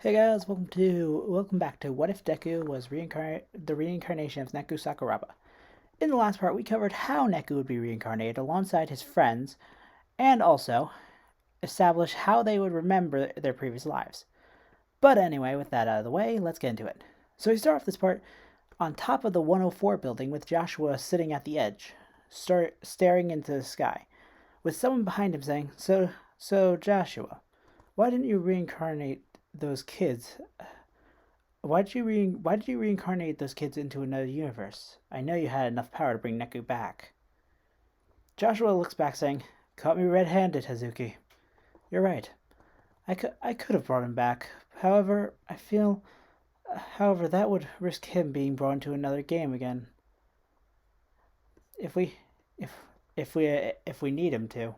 Hey guys, welcome back to What If Deku was the reincarnation of Neku Sakuraba. In the last part, we covered how Neku would be reincarnated alongside his friends, and also established how they would remember their previous lives. But anyway, with that out of the way, let's get into it. So we start off this part on top of the 104 building with Joshua sitting at the edge, staring into the sky, with someone behind him saying, "So Joshua, why didn't you reincarnate those kids why did you reincarnate those kids into another universe? I know you had enough power to bring Neku back." Joshua looks back saying, "Caught me red-handed, Hazuki. You're right. I could have brought him back. However, that would risk him being brought into another game again. If we if if we need him to.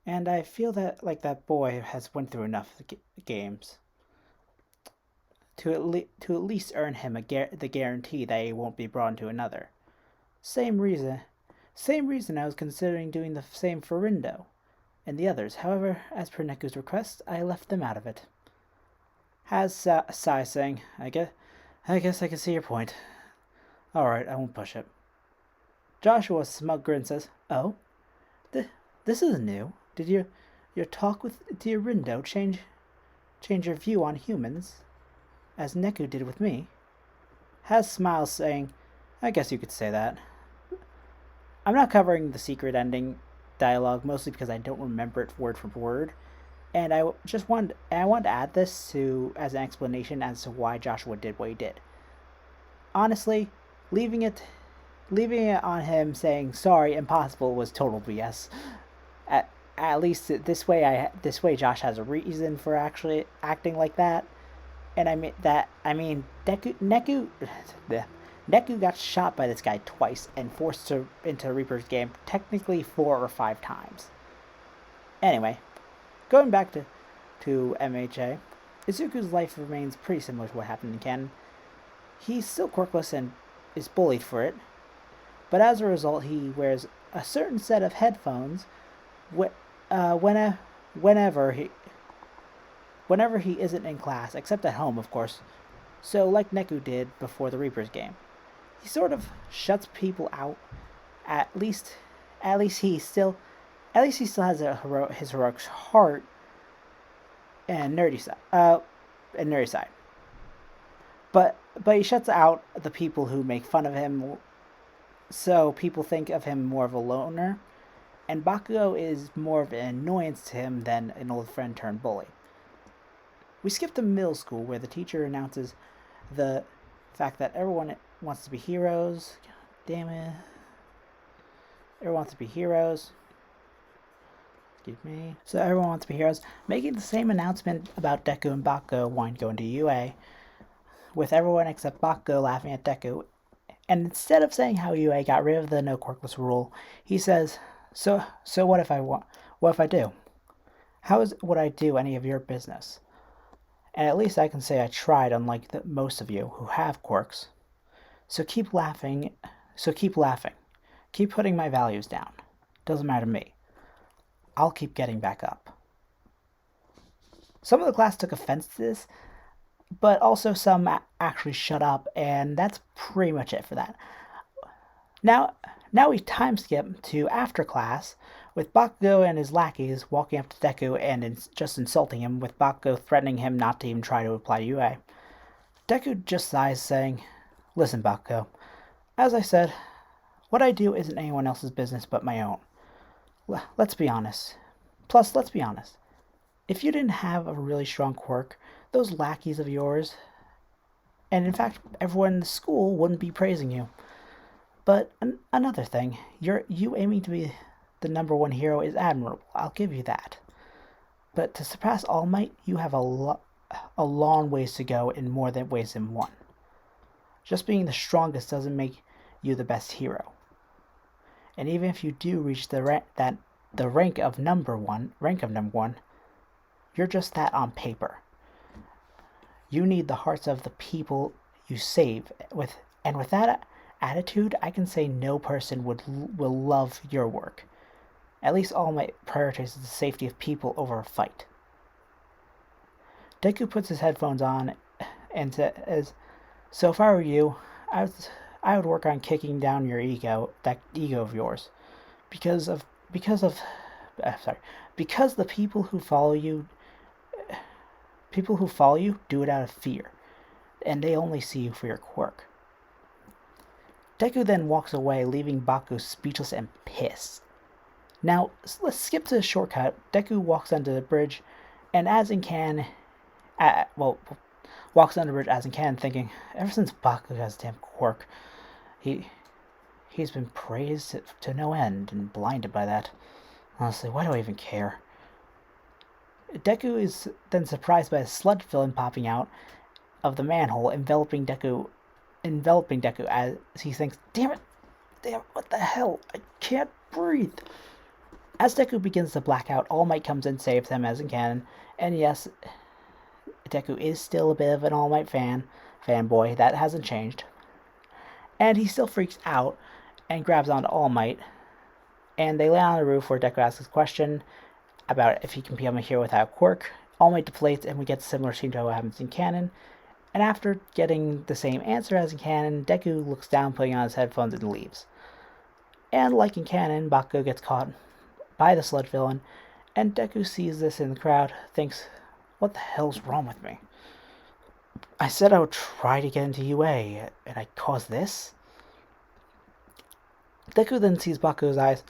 And I feel that boy has went through enough games to at least earn him the guarantee that he won't be brought into another. Same reason, same reason I was considering doing the same for Rindo and the others. However, as per Neku's request, I left them out of it." Has Sai saying, I guess I can see your point. Alright, I won't push it." Joshua's smug grin says, "Oh, th- this is new. Did your talk with dear Rindo change your view on humans, as Neku did with me?" Has smiles saying, "I guess you could say that." I'm not covering the secret ending dialogue mostly because I don't remember it word for word, and I want to add this to as an explanation as to why Joshua did what he did. Honestly, leaving it leaving it on him saying sorry impossible was total BS. At, at least this way Josh has a reason for actually acting like that. And I mean Neku got shot by this guy twice and forced into Reaper's game technically 4 or 5 times. Anyway, going back to MHA, Izuku's life remains pretty similar to what happened in canon. He's still quirkless and is bullied for it, but as a result, he wears a certain set of headphones wh- uh, when, whenever he isn't in class, except at home, of course. So, like Neku did before the Reaper's game, he sort of shuts people out. At least, at least he still, at least he still has his heroic heart and nerdy side. But he shuts out the people who make fun of him, so people think of him more of a loner. And Bakugo is more of an annoyance to him than an old friend turned bully. We skip to middle school where the teacher announces the fact that everyone wants to be heroes. Damn it. Everyone wants to be heroes. Excuse me. So everyone wants to be heroes, making the same announcement about Deku and Bakugo wanting to go into UA, with everyone except Bakugo laughing at Deku. And instead of saying how UA got rid of the no quirkless rule, he says, "So what if I want? What if I do? How is would I do any of your business? And at least I can say I tried, unlike most of you who have quirks. So keep laughing. So keep laughing. Keep putting my values down. Doesn't matter to me. I'll keep getting back up." Some of the class took offense to this, but also some actually shut up, and that's pretty much it for that. Now, now we time skip to after class, with Bakugo and his lackeys walking up to Deku and just insulting him, with Bakugo threatening him not to even try to apply to UA. Deku just sighs, saying, "Listen, Bakugo, as I said, what I do isn't anyone else's business but my own. Let's be honest. Plus, let's be honest. If you didn't have a really strong quirk, those lackeys of yours, and in fact, everyone in the school wouldn't be praising you. But another thing, you aiming to be the number one hero is admirable. I'll give you that. But to surpass All Might, you have a long ways to go in more than ways than one. Just being the strongest doesn't make you the best hero. And even if you do reach the rank of number one, you're just that on paper. You need the hearts of the people you save. With that attitude, I can say no person will love your work. At least All Might prioritizes the safety of people over a fight." Deku puts his headphones on and says, "So if I were you, I would, I would work on kicking down your ego, that ego of yours, because of because of, sorry, because the people who follow you do it out of fear, and they only see you for your quirk." Deku then walks away, leaving Baku speechless and pissed. Now, let's skip to the shortcut. Deku walks under the bridge, and as in can, well, walks under the bridge as in can, thinking, ever since Baku has damn quirk, he he's been praised to no end and blinded by that. Honestly, why do I even care? Deku is then surprised by a sludge villain popping out of the manhole, enveloping Deku as he thinks, damn, what the hell? I can't breathe. As Deku begins to black out, All Might comes in, saves him as in canon, and yes, Deku is still a bit of an All Might fanboy. That hasn't changed. And he still freaks out and grabs onto All Might, and they land on the roof where Deku asks his question about if he can become a hero without quirk. All Might deflates, and we get a similar scene to what happens in canon. And after getting the same answer as in canon, Deku looks down, putting on his headphones, and leaves. And like in canon, Bakugo gets caught by the sludge villain, and Deku sees this in the crowd, thinks, what the hell's wrong with me? I said I would try to get into UA, and I caused this? Deku then sees Bakugo's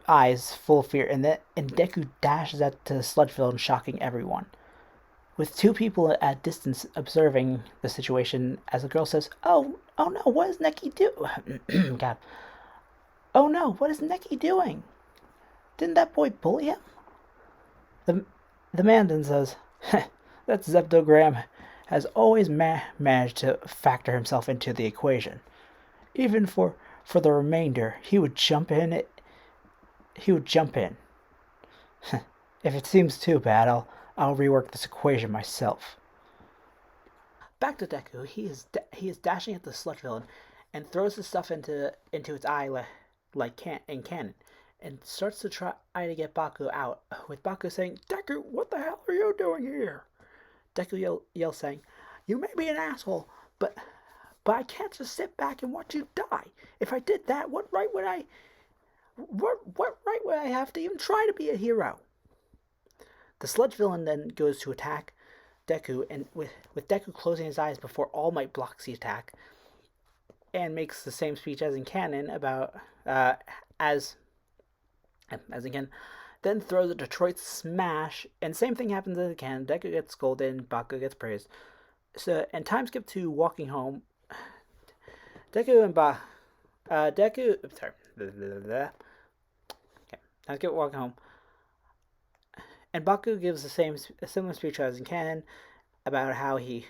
eyes full of fear, and Deku dashes at the sludge villain, shocking everyone. With two people at distance observing the situation, as the girl says, oh no, what is Neki do? God. Oh no, what is Neki doing? Didn't that boy bully him? The man then says, that Zeptogram has always managed to factor himself into the equation. Even for the remainder, he would jump in. If it seems too bad, I'll rework this equation myself. Back to Deku, he is dashing at the sludge villain and throws the stuff into its eye like in canon, and starts to try to get Baku out, with Baku saying, Deku, what the hell are you doing here? Deku yells saying, you may be an asshole, but I can't just sit back and watch you die. If I did that, what right would I have to even try to be a hero? The sludge villain then goes to attack Deku, and with Deku closing his eyes before All Might blocks the attack, and makes the same speech as in canon about as in canon, then throws a Detroit Smash, and same thing happens as in canon. Deku gets scolded, and Baku gets praised. So, and time skip to walking home. Deku and sorry. Okay, time skip walking home. And Baku gives a similar speech as in canon about how he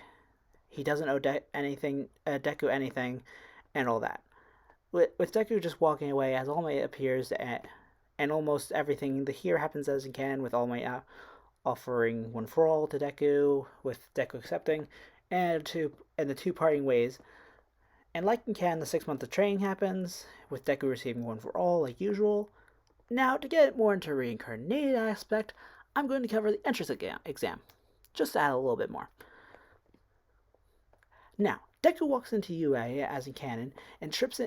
doesn't owe Deku anything, and all that. With Deku just walking away, as All Might appears, and almost everything here happens as in canon, with All Might offering one for all to Deku, with Deku accepting, and the two parting ways. And like in canon, the 6 months of training happens, with Deku receiving one for all, like usual. Now, to get more into reincarnated aspect, I'm going to cover the entrance exam, just to add a little bit more. Now, Deku walks into UA as in canon and trips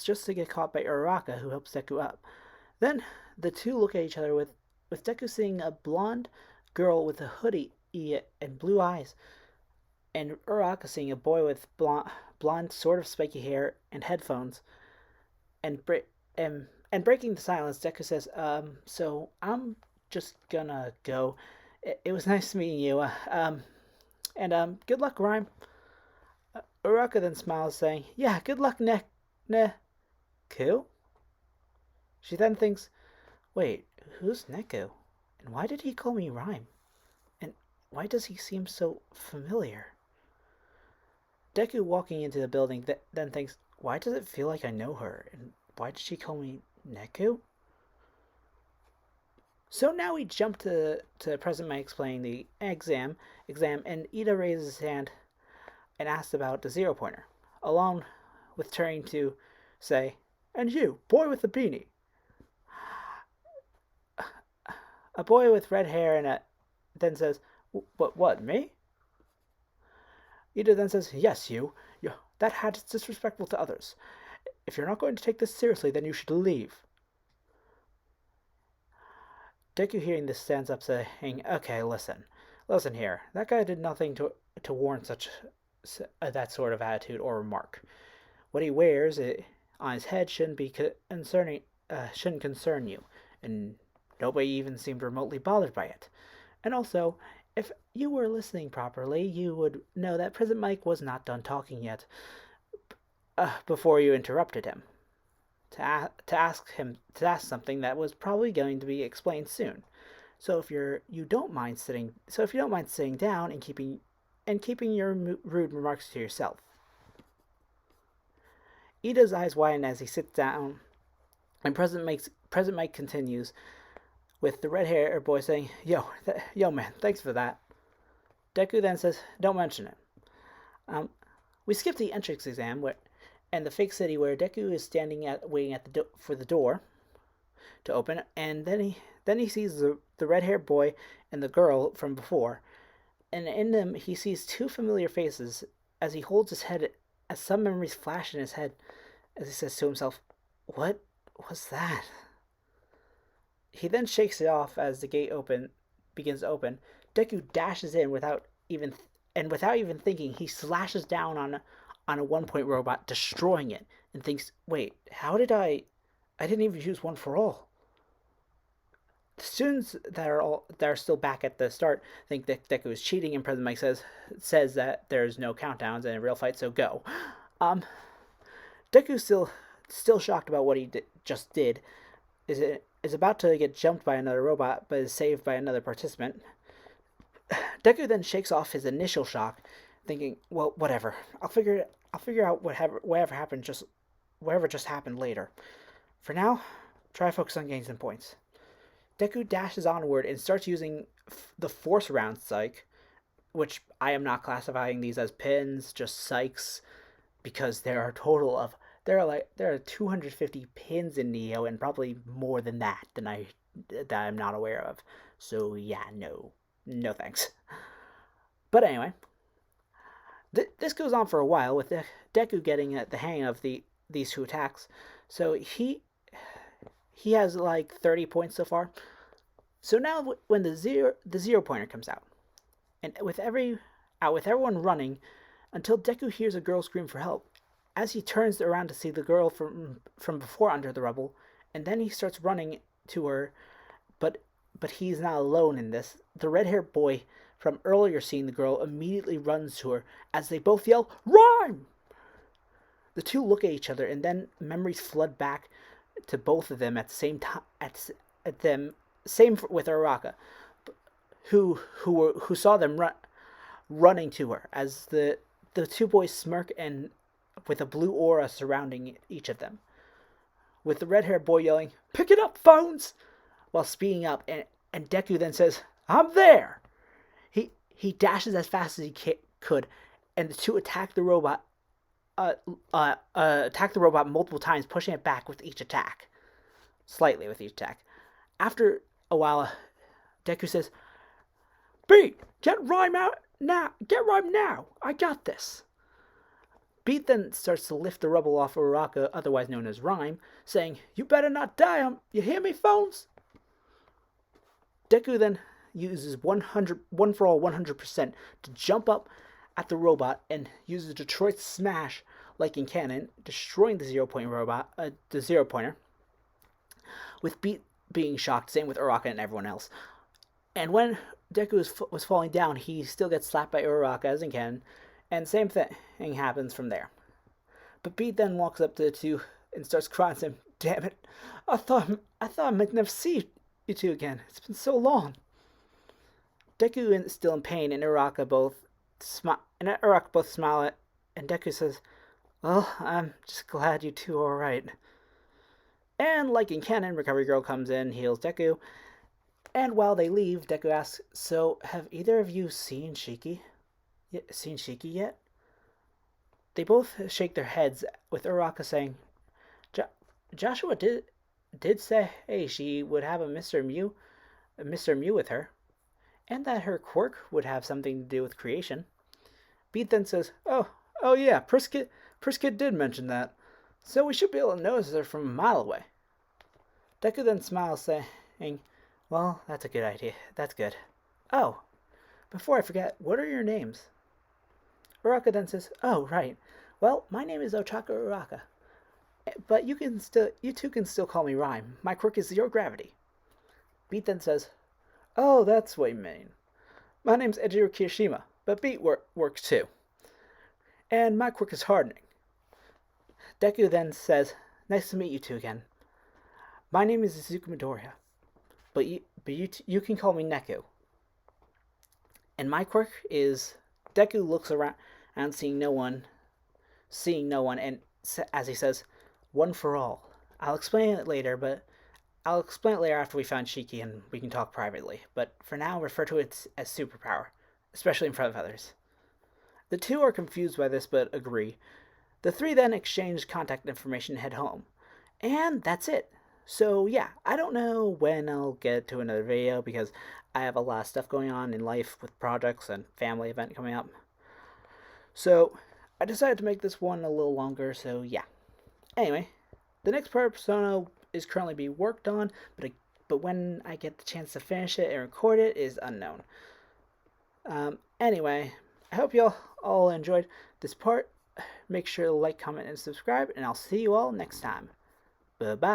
just to get caught by Uraraka, who helps Deku up. Then the two look at each other with Deku seeing a blonde girl with a hoodie and blue eyes, and Uraraka seeing a boy with blonde sort of spiky hair and headphones. And breaking the silence, Deku says, so I'm just gonna go. It was nice meeting you. And good luck, Rhyme. Uraraka then smiles, saying, yeah, good luck, Neku? She then thinks, wait, who's Neku? And why did he call me Rhyme? And why does he seem so familiar? Deku, walking into the building, then thinks, why does it feel like I know her? And why did she call me Neku? So now we jump to present by explaining the exam, and Ida raises his hand and asks about the 0 pointer, along with turning to say, and you, boy with the beanie. A boy with red hair and then says, "But what, me?" Ida then says, "Yes, you. That hat is disrespectful to others. If you're not going to take this seriously, then you should leave." Deku, hearing this, stands up, saying, "Okay, listen here. That guy did nothing to warrant that sort of attitude or remark. What he wears on his head shouldn't concern you, and nobody even seemed remotely bothered by it. And also, if you were listening properly, you would know that President Mike was not done talking yet before you interrupted him to ask something that was probably going to be explained soon. So if you don't mind sitting down and keeping your rude remarks to yourself." Ida's eyes widen as he sits down, and President Mike continues with the red-haired boy saying, yo man, thanks for that." Deku then says, "Don't mention it." We skip the entrance exam and the fake city where Deku is waiting for the door to open, and then he sees the red-haired boy and the girl from before, and in them he sees two familiar faces as he holds his head, as some memories flash in his head, as he says to himself, "What was that?" He then shakes it off as the gate begins to open. Deku dashes in without even thinking. He slashes down on a 1-point robot, destroying it, and thinks, "Wait, how did I didn't even use one for all." The students that are still back at the start think that Deku is cheating, and President Mike says that there's no countdowns in a real fight, so go. Deku, still shocked about what he just did, is about to get jumped by another robot, but is saved by another participant. Deku then shakes off his initial shock, thinking, "Well, whatever. I'll figure out whatever just happened later. For now, try to focus on getting some points." Deku dashes onward and starts using the Force Round Psych, which I am not classifying these as pins, just psychs, because there are 250 pins in Neo, and probably more than that I'm not aware of. So yeah, no thanks. But anyway, this goes on for a while with Deku getting the hang of these two attacks. So he has like 30 points so far. So now when the zero pointer comes out, and with everyone running, until Deku hears a girl scream for help, as he turns around to see the girl from before under the rubble, and then he starts running to her, but he's not alone in this. The red-haired boy from earlier seeing the girl immediately runs to her as they both yell, "Rhyme!" The two look at each other, and then memories flood back to both of them at the same time. Same with Araka, who saw them running to her as the two boys smirk and with a blue aura surrounding each of them, with the red-haired boy yelling, "Pick it up, phones!" while speeding up, and Deku then says, "I'm there!" He dashes as fast as he could, and the two attack the robot multiple times, pushing it back with each attack. Slightly with each attack. After a while, Deku says, "Beat, get Rhyme out now! Get Rhyme now! I got this!" Beat then starts to lift the rubble off Uraraka, otherwise known as Rhyme, saying, "You better not die, you hear me, phones?" Deku then uses 100% to jump up at the robot and uses Detroit Smash like in canon, destroying the zero pointer, with Beat being shocked, same with Uraraka and everyone else. And when Deku was falling down, he still gets slapped by Uraraka as in canon, and same thing happens from there. But Beat then walks up to the two and starts crying, saying, "Damn it, I thought I might never see you two again. It's been so long." Deku is still in pain, and Uraraka both smile, and Deku says, "Well, I'm just glad you two are alright." And like in canon, Recovery Girl comes in, heals Deku, and while they leave, Deku asks, "So, have either of you seen Shiki yet?" They both shake their heads, with Uraraka saying, Joshua did say, hey, she would have a Mr. Mew with her." and that her quirk would have something to do with creation. Beat then says, oh yeah, Priskit did mention that, so we should be able to notice her from a mile away. Deku then smiles, saying, well, that's a good idea. That's good. Oh, before I forget, what are your names? Uraka then says, oh, right. Well, my name is Ochaka Uraka, but you two can still call me Rhyme. My quirk is zero gravity. Beat then says, oh, that's what you mean. My name's Ejiro Kirishima, but Beat works too. And my quirk is hardening. Deku then says, nice to meet you two again. My name is Izuku Midoriya, but you can call me Neku. And my quirk is Deku looks around and seeing no one, and as he says, one for all. I'll explain it later after we find Shiki and we can talk privately. But for now, refer to it as superpower, especially in front of others. The two are confused by this but agree. The three then exchange contact information and head home. And that's it. So yeah, I don't know when I'll get to another video because I have a lot of stuff going on in life with projects and family event coming up. So I decided to make this one a little longer, so yeah. Anyway, the next part of Persona is currently being worked on, but when I get the chance to finish it and record it is unknown. Anyway, I hope you all enjoyed this part. Make sure to like, comment, and subscribe, and I'll see you all next time. Bye-bye.